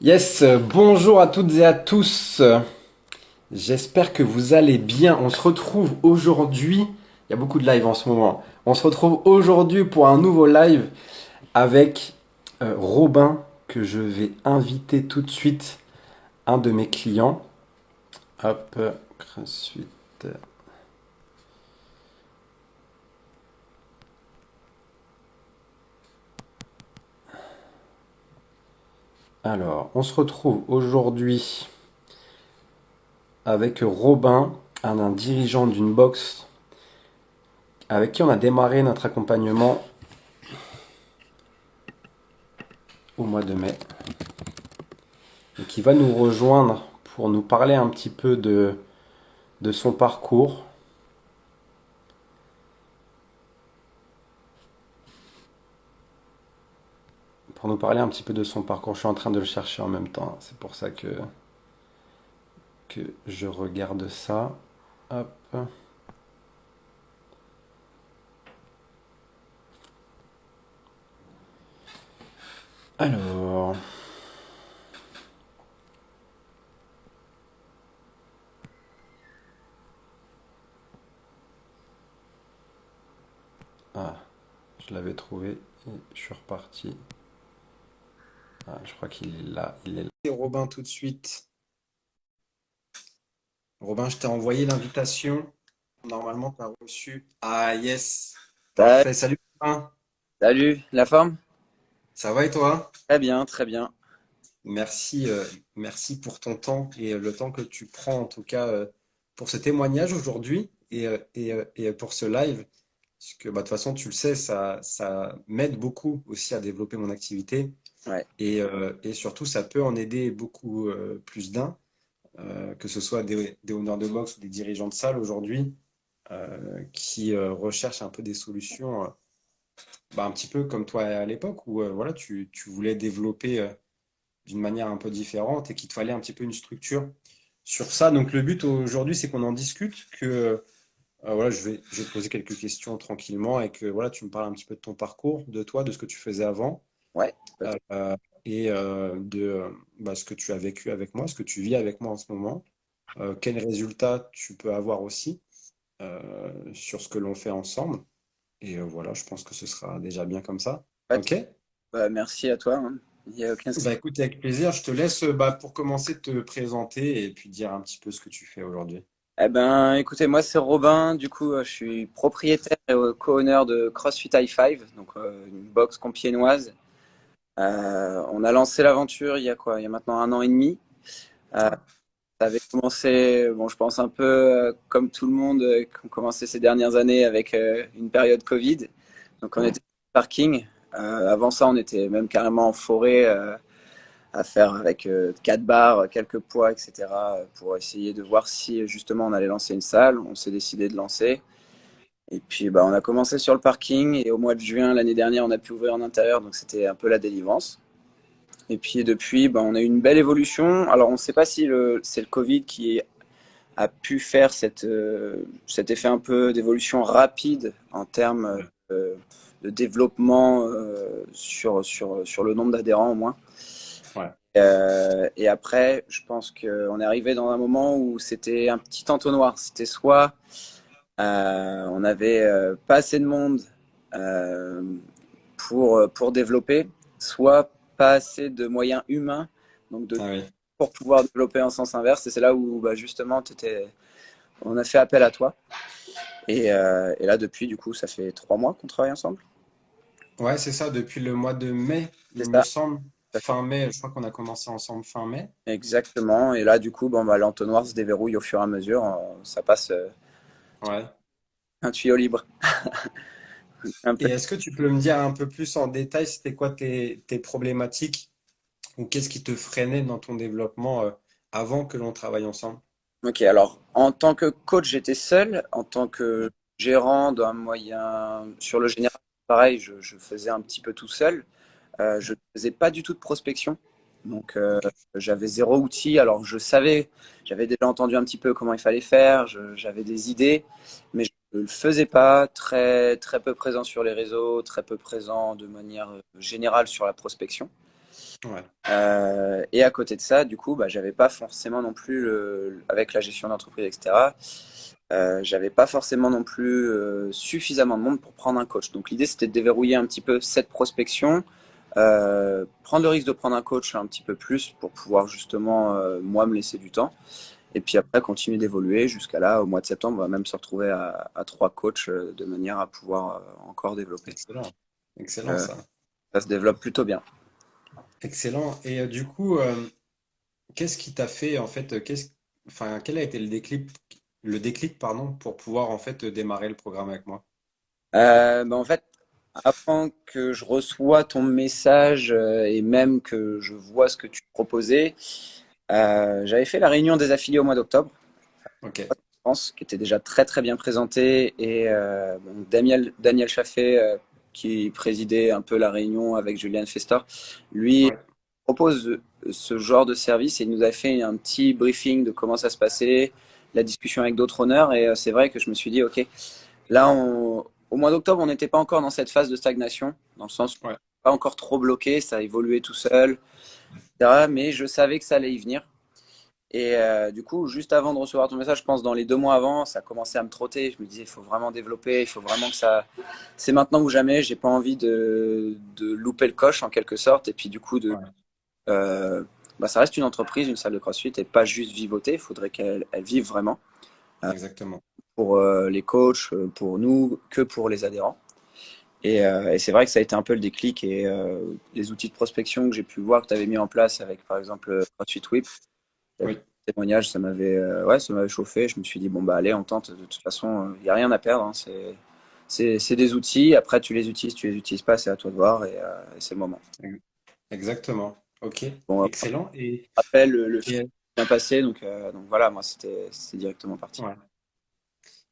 Yes, bonjour à toutes et à tous. J'espère que vous allez bien. On se retrouve aujourd'hui. Il y a beaucoup de live en ce moment. On se retrouve aujourd'hui pour un nouveau live avec Robin que je vais inviter tout de suite, un de mes clients. Hop, ensuite. Alors, on se retrouve aujourd'hui avec Robin, un dirigeant d'une box avec qui on a démarré notre accompagnement au mois de mai. Et qui va nous rejoindre pour nous parler un petit peu de son parcours. Pour nous parler un petit peu de son parcours. Je suis en train de le chercher en même temps. C'est pour ça que je regarde ça. Hop. Alors. Ah, je l'avais trouvé et je suis reparti. Ah, je crois qu'il est là. Il est là. Et Robin tout de suite. Robin, je t'ai envoyé l'invitation. Normalement, tu as reçu. Ah, yes. Salut, Parfait. Salut, Robin. salut, la forme? Ça va et toi? Très bien, très bien. Merci, merci pour ton temps et le temps que tu prends en tout cas pour ce témoignage aujourd'hui et pour ce live. Parce que bah, de toute façon, tu le sais, ça m'aide beaucoup aussi à développer mon activité Ouais. et surtout, ça peut en aider beaucoup plus d'un, que ce soit des owners de box ou des dirigeants de salle aujourd'hui qui recherchent un peu des solutions, bah, un petit peu comme toi à l'époque où voilà, tu voulais développer d'une manière un peu différente et qu'il te fallait un petit peu une structure sur ça. Donc le but aujourd'hui, c'est qu'on en discute, que voilà, je vais te poser quelques questions tranquillement et que voilà, tu me parles un petit peu de ton parcours, de toi, de ce que tu faisais avant Ouais. euh, et de bah, ce que tu as vécu avec moi, ce que tu vis avec moi en ce moment, quels résultats tu peux avoir aussi sur ce que l'on fait ensemble. Et voilà, je pense que ce sera déjà bien comme ça. Ouais, Ok? bah, merci à toi, hein. Il y a aucun souci. Bah écoute, avec plaisir, je te laisse bah, pour commencer te présenter et puis dire un petit peu ce que tu fais aujourd'hui. Eh ben, écoutez, moi c'est Robin. Du coup, je suis propriétaire et co-owner de CrossFit i5, donc une box compiègnoise. On a lancé l'aventure il y a quoi? Il y a maintenant un an et demi. Euh, Ouais. Ça avait commencé, bon, je pense un peu comme tout le monde, qui ont commencé ces dernières années avec une période Covid. Donc on était Mm. au parking. Avant ça, on était même carrément en forêt. À faire avec 4 barres, quelques poids, etc. Pour essayer de voir si justement on allait lancer une salle. On s'est décidé de lancer. Et puis bah, on a commencé sur le parking et au mois de juin l'année dernière on a pu ouvrir en intérieur, donc c'était un peu la délivrance. Et puis depuis bah, on a eu une belle évolution. Alors on ne sait pas si c'est le Covid qui a pu faire cet effet un peu d'évolution rapide en termes de développement sur le nombre d'adhérents au moins. Ouais. Et après, je pense qu'on est arrivé dans un moment où c'était un petit entonnoir. C'était soit on n'avait pas assez de monde euh, pour développer, soit pas assez de moyens humains donc Ah oui. pour pouvoir développer en sens inverse. Et c'est là où bah, justement on a fait appel à toi. Et là, depuis, du coup, ça fait 3 mois qu'on travaille ensemble. Ouais, c'est ça, depuis le mois de mai, C'est il me ça. semble. Fin mai, je crois qu'on a commencé ensemble fin mai. Exactement. Et là, du coup, bon, bah, l'entonnoir se déverrouille au fur et à mesure. Ça passe Ouais. un tuyau libre. Un Et peu. est-ce que tu peux me dire un peu plus en détail, c'était quoi tes problématiques ou qu'est-ce qui te freinait dans ton développement avant que l'on travaille ensemble? Ok, alors en tant que coach, j'étais seul. En tant que gérant d'un moyen, sur le général, pareil, je faisais un petit peu tout seul. Je ne faisais pas du tout de prospection. Donc Ok. j'avais zéro outil. Alors je savais, j'avais déjà entendu un petit peu comment il fallait faire, j'avais des idées, mais je ne le faisais pas. Très, très peu présent sur les réseaux, très peu présent de manière générale sur la prospection. Ouais. Et à côté de ça, du coup, bah, j'avais pas forcément non plus, avec la gestion d'entreprise, etc., j'avais pas forcément non plus suffisamment de monde pour prendre un coach. Donc l'idée, c'était de déverrouiller un petit peu cette prospection, prendre le risque de prendre un coach un petit peu plus pour pouvoir justement, moi, me laisser du temps. Et puis après, continuer d'évoluer jusqu'à là, au mois de septembre, on va même se retrouver à 3 coachs de manière à pouvoir encore développer. Excellent. Excellent Euh, ça. Ça se développe plutôt bien. Excellent. Et du coup, qu'est-ce qui t'a fait en fait, enfin, quel a été le déclic, pardon, pour pouvoir en fait démarrer le programme avec moi? Bah, en fait, avant que je reçois ton message et même que je vois ce que tu proposais, j'avais fait la réunion des affiliés au mois d'octobre, Ok. je pense, qui était déjà très très bien présentée. Et bon, Daniel Chaffé, qui présidait un peu la réunion avec Julian Fester, lui Ouais. propose ce genre de service et il nous a fait un petit briefing de comment ça se passait, la discussion avec d'autres honneurs. Et c'est vrai que je me suis dit, ok, là, au mois d'octobre, on n'était pas encore dans cette phase de stagnation, dans le sens où on Ouais. n'était pas encore trop bloqué, ça a évolué tout seul, etc. Mais je savais que ça allait y venir. Et du coup, juste avant de recevoir ton message, je pense dans les 2 mois avant, ça commençait à me trotter. Je me disais, il faut vraiment développer, il faut vraiment que ça. C'est maintenant ou jamais. J'ai pas envie de louper le coche en quelque sorte. Et puis du coup, Ouais. euh, bah, ça reste une entreprise, une salle de CrossFit, et pas juste vivoter. Il faudrait qu'elle vive vraiment Exactement. pour les coachs, pour nous, que pour les adhérents. Et c'est vrai que ça a été un peu le déclic. Et les outils de prospection que j'ai pu voir que tu avais mis en place avec, par exemple, CrossFit Whip, le Oui. témoignage, ouais, ça m'avait chauffé. Je me suis dit, bon, bah, allez, on tente. De toute façon, il n'y a rien à perdre, hein. C'est des outils. Après, tu les utilises pas, c'est à toi de voir. Et c'est le moment. Exactement. Ok. Bon, Excellent. après, le film Et, est bien passé. Donc voilà, moi, c'était directement parti. ouais.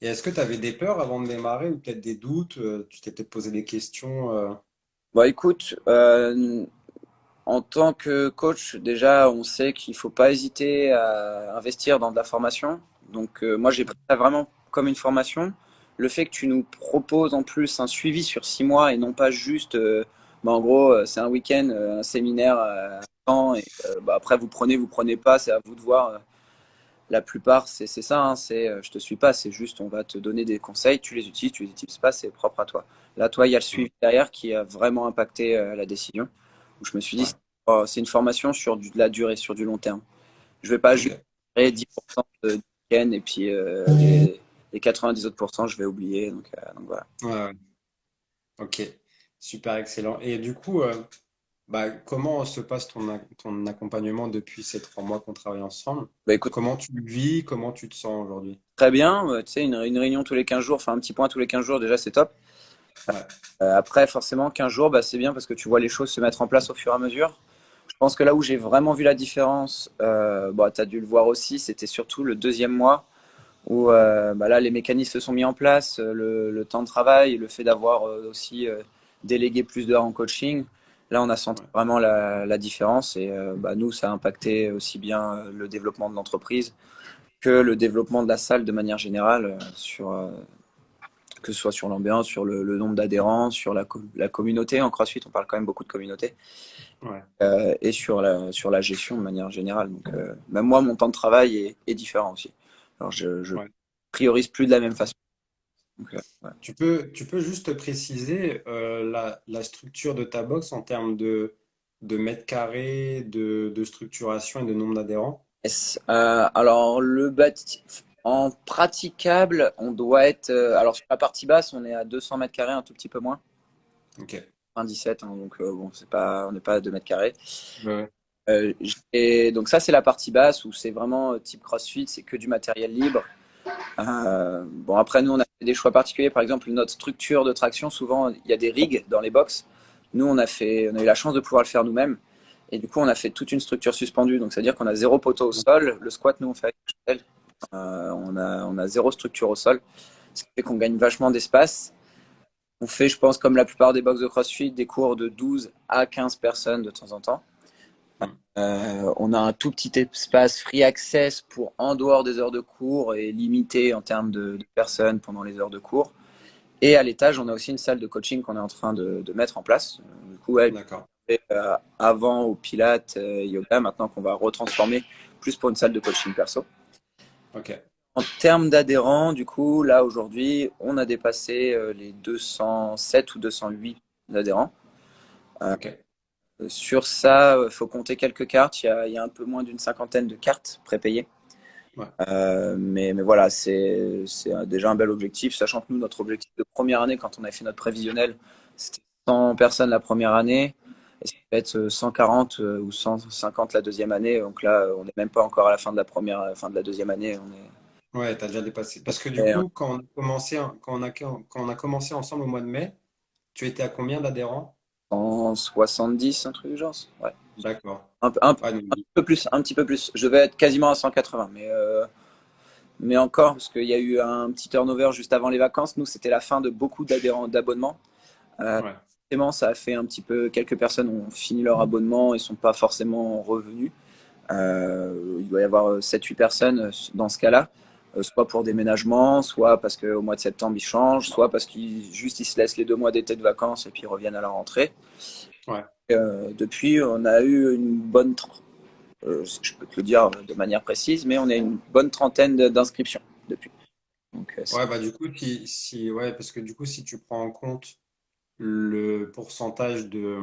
Et est-ce que tu avais des peurs avant de démarrer ou peut-être des doutes? Tu t'es peut-être posé des questions. Bon, écoute, en tant que coach, déjà, on sait qu'il faut pas hésiter à investir dans de la formation. Donc, moi, j'ai pris ça vraiment comme une formation. Le fait que tu nous proposes en plus un suivi sur 6 mois et non pas juste, bah, en gros, c'est un week-end, un séminaire à temps, et bah, après, vous prenez pas, c'est à vous de voir. La plupart, c'est ça, hein, c'est je te suis pas, c'est juste on va te donner des conseils, tu les utilises pas, c'est propre à toi. Là, toi, il y a le Mm. suivi derrière qui a vraiment impacté la décision. Où je me suis dit, Ouais. c'est une formation sur de la durée, sur du long terme. Je vais pas juste Ok. faire 10% de week-end et puis les 90 autres pourcents, je vais oublier. Donc voilà. Ouais, ouais. Ok. Super excellent. Et du coup, bah, comment se passe ton accompagnement depuis ces 3 mois qu'on travaille ensemble? Bah écoute, Comment tu le vis? Comment tu te sens aujourd'hui? très bien. Tu sais, une réunion tous les 15 jours, enfin un petit point tous les 15 jours, déjà, c'est top. Ouais. Après, forcément, 15 jours, bah, c'est bien parce que tu vois les choses se mettre en place au fur et à mesure. Je pense que là où j'ai vraiment vu la différence, bah, tu as dû le voir aussi, c'était surtout le deuxième mois où bah, là les mécanismes se sont mis en place, le temps de travail, le fait d'avoir aussi délégué plus d'heures en coaching. Là, on a senti Ouais. vraiment la différence et bah, nous, ça a impacté aussi bien le développement de l'entreprise que le développement de la salle de manière générale, que ce soit sur l'ambiance, sur le nombre d'adhérents, sur la communauté. En CrossFit, on parle quand même beaucoup de communauté. Ouais. Et sur la gestion de manière générale. Donc, même moi, mon temps de travail est différent aussi. Alors, je Ouais. priorise plus de la même façon. Donc, voilà. Tu peux juste préciser la structure de ta box en termes de mètres carrés, de structuration et de nombre d'adhérents? Yes. Alors, en praticable, on doit être. Alors, sur la partie basse, on est à 200 mètres carrés, un tout petit peu moins. Ok. 17, hein, donc bon, on n'est pas à 2 mètres carrés. Ouais, ouais. Donc, ça, c'est la partie basse où c'est vraiment type CrossFit, c'est que du matériel libre. Bon, après, nous, on a fait des choix particuliers. Par exemple, notre structure de traction, souvent, il y a des rigs dans les box. Nous, on a eu la chance de pouvoir le faire nous-mêmes. Et du coup, on a fait toute une structure suspendue. Donc, c'est-à-dire qu'on a zéro poteau au sol. Le squat, nous, on fait avec le shuttle. On a zéro structure au sol. Ce qui fait qu'on gagne vachement d'espace. On fait, je pense, comme la plupart des box de CrossFit, des cours de 12 à 15 personnes de temps en temps. Mm. On a un tout petit espace free access pour en dehors des heures de cours et limité en termes de personnes pendant les heures de cours. Et à l'étage, on a aussi une salle de coaching qu'on est en train de mettre en place. Du coup, ouais, D'accord. fait avant au Pilates, yoga, maintenant qu'on va retransformer plus pour une salle de coaching perso. Ok, En termes d'adhérents, du coup, là aujourd'hui, on a dépassé les 207 ou 208 adhérents. Euh, ok. sur ça, il faut compter quelques cartes. Il y a un peu moins d'une cinquantaine de cartes prépayées. Ouais, Mais voilà, c'est déjà un bel objectif, sachant que nous, notre objectif de première année, quand on a fait notre prévisionnel, c'était 100 personnes la première année, et ça va être 140 ou 150 la deuxième année. Donc là, on n'est même pas encore à la fin de la première, fin de la deuxième année. ouais, t'as déjà dépassé. Parce que du On est coup, quand on a commencé ensemble au mois de mai, tu étais à combien d'adhérents? 170, un truc du genre. Ouais. D'accord. Ouais, donc, Un peu plus, un petit peu plus. Je devais être quasiment à 180, mais encore, parce qu'il y a eu un petit turnover juste avant les vacances. Nous, c'était la fin de beaucoup d'adhérents, d'abonnements. ouais, Forcément, ça a fait un petit peu. Quelques personnes ont fini leur abonnement et sont pas forcément revenus. Il doit y avoir 7-8 personnes dans ce cas-là, soit pour déménagement, soit parce qu'au mois de septembre ils changent, soit parce qu'ils juste ils se laissent les 2 mois d'été de vacances et puis ils reviennent à la rentrée. ouais. Depuis, on a eu une bonne, je peux te le dire de manière précise, mais on a une bonne trentaine d'inscriptions depuis. Donc, Ouais, bah du coup, ouais, parce que du coup, si tu prends en compte le pourcentage de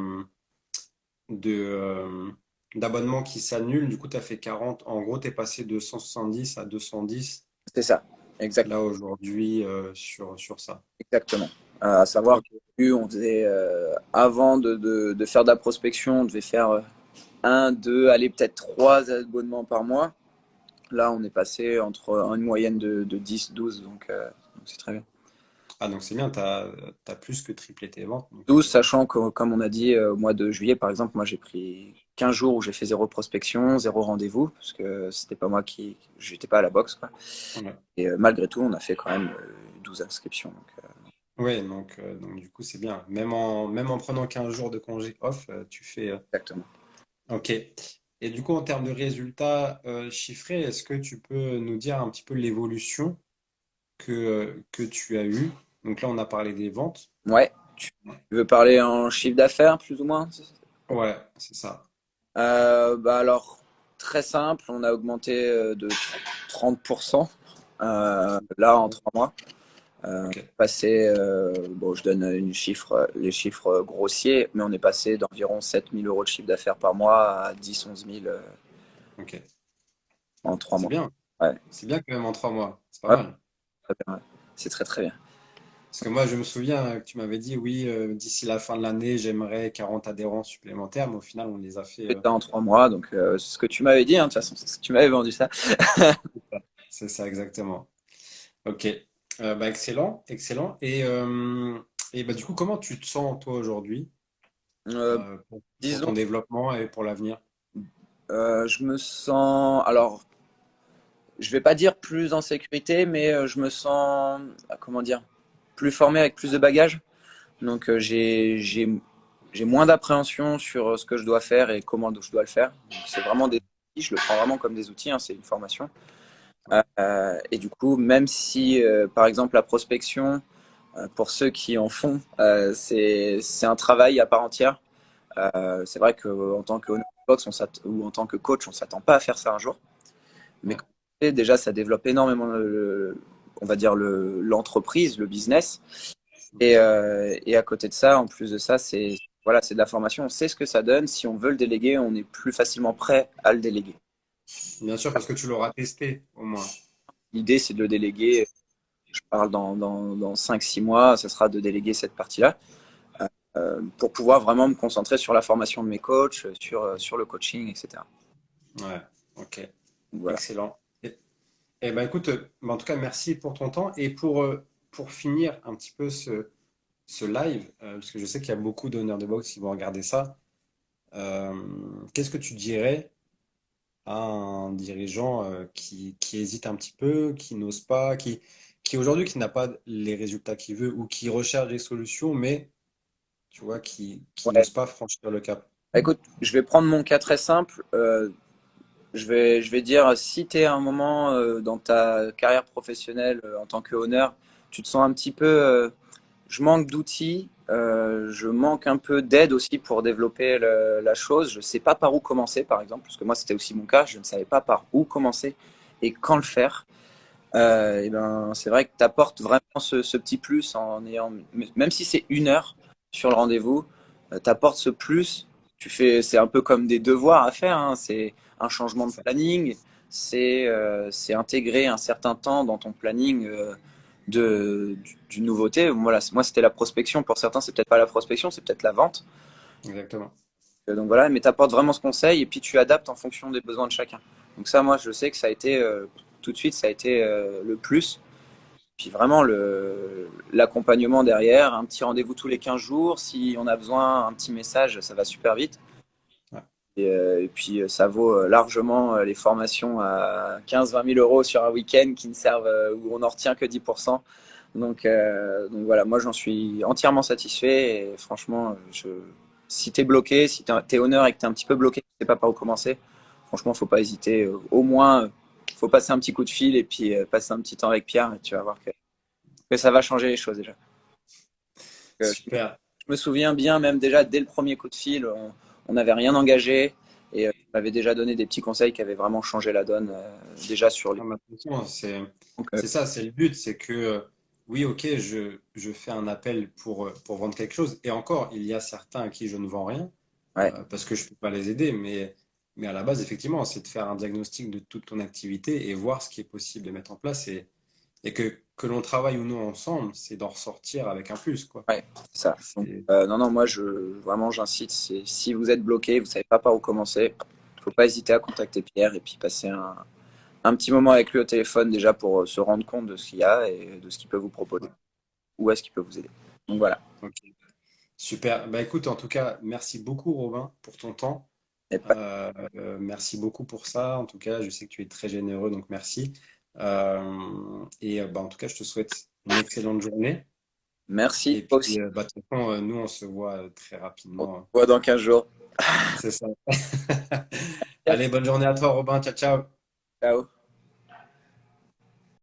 d'abonnements qui s'annulent, du coup, tu as fait 40. En gros, tu es passé de 170 à 210 c'est ça, exact, là aujourd'hui sur ça. exactement. À savoir Ok. que on faisait, avant de faire de la prospection, on devait faire un, deux, allez peut-être trois abonnements par mois. Là, on est passé entre une moyenne de 10, 12, donc c'est très bien. Ah, donc c'est bien, tu as plus que triplé tes ventes. Donc, 12, sachant que, comme on a dit, au mois de juillet, par exemple, moi j'ai pris 15 jours où j'ai fait zéro prospection, zéro rendez-vous, parce que c'était pas moi j'étais pas à la boxe, quoi. ouais. Et malgré tout, on a fait quand même 12 inscriptions. Ouais, donc du coup, c'est bien. Même en prenant 15 jours de congé off, tu fais. Exactement. Ok. Et du coup, en termes de résultats chiffrés, est-ce que tu peux nous dire un petit peu l'évolution que tu as eue? Donc là, on a parlé des ventes. Ouais. Tu veux parler en chiffre d'affaires, plus ou moins? Ouais, c'est ça. Bah alors, très simple, on a augmenté de 30% là en 3 mois. Ok. Passé, bon, je donne les chiffres grossiers, mais on est passé d'environ 7 000 € de chiffre d'affaires par mois à 10 000 11 000 Ok. en trois C'est mois. bien. Ouais, C'est bien quand même en 3 mois. C'est pas ouais, mal. très bien, ouais. C'est très très bien. Parce que moi, je me souviens que tu m'avais dit, oui, d'ici la fin de l'année, j'aimerais 40 adhérents supplémentaires, mais au final, on les a fait. C'est ça en 3 mois, donc c'est ce que tu m'avais dit, hein, de toute façon, tu m'avais vendu ça. C'est ça, exactement. Ok. Bah, excellent, excellent. Et bah, du coup, comment tu te sens, toi, aujourd'hui, Euh, pour disons, ton développement et pour l'avenir? je me sens, alors, je vais pas dire plus en sécurité, mais je me sens, comment dire, plus formé avec plus de bagages. Donc j'ai moins d'appréhension sur ce que je dois faire et comment je dois le faire. Donc, c'est vraiment des outils, je le prends vraiment comme des outils, hein, c'est une formation. Ouais. Et du coup, même si par exemple la prospection, pour ceux qui en font, c'est un travail à part entière. C'est vrai qu'en tant que owner box, ou en tant que coach, on s'attend pas à faire ça un jour. Mais Ouais. quand on fait, déjà, ça développe énormément on va dire l'entreprise, le business. Et à côté de ça, en plus de ça, c'est voilà, c'est de la formation. On sait ce que ça donne. Si on veut le déléguer, on est plus facilement prêt à le déléguer. Bien sûr, parce que tu l'auras testé, au moins. L'idée, c'est de le déléguer. Je parle dans 5-6 mois, ça sera de déléguer cette partie-là pour pouvoir vraiment me concentrer sur la formation de mes coachs, sur le coaching, etc. Ouais. Ok. Voilà. Excellent. Ben écoute, en tout cas, merci pour ton temps. Et pour finir un petit peu ce live, parce que je sais qu'il y a beaucoup d'honneurs de boxe qui vont regarder ça, euh, qu'est-ce que tu dirais à un dirigeant qui hésite un petit peu, qui n'ose pas, qui aujourd'hui qui n'a pas les résultats qu'il veut ou qui recherche des solutions, mais tu vois, qui Ouais. n'ose pas franchir le cap? Écoute, je vais prendre mon cas très simple. Je vais dire, si tu es à un moment dans ta carrière professionnelle en tant que honneur, tu te sens un petit peu, je manque d'outils, Je manque un peu d'aide aussi pour développer la chose. Je ne sais pas par où commencer, par exemple, parce que moi, c'était aussi mon cas. Je ne savais pas par où commencer et quand le faire. Et ben, c'est vrai que tu apportes vraiment ce petit plus en ayant, même si c'est 1 heure sur le rendez-vous, tu apportes ce plus. C'est un peu comme des devoirs à faire, hein. C'est un changement de planning, c'est intégrer un certain temps dans ton planning d'une nouveauté. Voilà, moi, c'était la prospection. Pour certains, c'est peut-être pas la prospection, c'est peut-être la vente. Exactement. Donc voilà, mais tu apportes vraiment ce conseil et puis tu adaptes en fonction des besoins de chacun. Donc ça, moi, je sais que ça a été tout de suite, ça a été le plus. Puis vraiment l'accompagnement derrière, un petit rendez-vous tous les 15 jours. Si on a besoin, un petit message, ça va super vite. Ouais. Et puis ça vaut largement les formations à 15-20 000 € sur un week-end qui ne servent, où on n'en retient que 10%. Donc voilà, moi j'en suis entièrement satisfait. Et franchement, si tu es bloqué, si tu es honneur et que tu es un petit peu bloqué, tu ne sais pas par où commencer, franchement, faut pas hésiter. Au moins, faut passer un petit coup de fil et puis passer un petit temps avec Pierre et tu vas voir que ça va changer les choses déjà. Super. Je me souviens bien, même déjà dès le premier coup de fil, on n'avait rien engagé et il m'avait déjà donné des petits conseils qui avaient vraiment changé la donne déjà sur les. Ah, mais attention, Donc, c'est ça, c'est le but, c'est que oui, ok, je fais un appel pour vendre quelque chose, et encore, il y a certains à qui je ne vends rien, ouais, parce que je ne peux pas les aider, mais à la base, effectivement, c'est de faire un diagnostic de toute ton activité et voir ce qui est possible de mettre en place, et que l'on travaille ou non ensemble, c'est d'en ressortir avec un plus, quoi. ouais, c'est ça. Donc, C'est non, non, moi vraiment j'incite, si vous êtes bloqué, vous savez pas par où commencer, faut pas hésiter à contacter Pierre et puis passer un petit moment avec lui au téléphone déjà pour se rendre compte de ce qu'il y a et de ce qu'il peut vous proposer. ouais, Où est-ce qu'il peut vous aider. Donc voilà. ok. Super. Bah écoute, en tout cas, merci beaucoup, Robin, pour ton temps. Et pas- Merci beaucoup pour ça. En tout cas, je sais que tu es très généreux, donc merci. Bah, en tout cas, je te souhaite une excellente journée. Merci, Et toi aussi. puis, bah, de toute façon, nous, on se voit très On se rapidement. voit dans 15 jours. C'est ça. Allez, bonne journée à toi, Robin. Ciao, ciao. Ciao.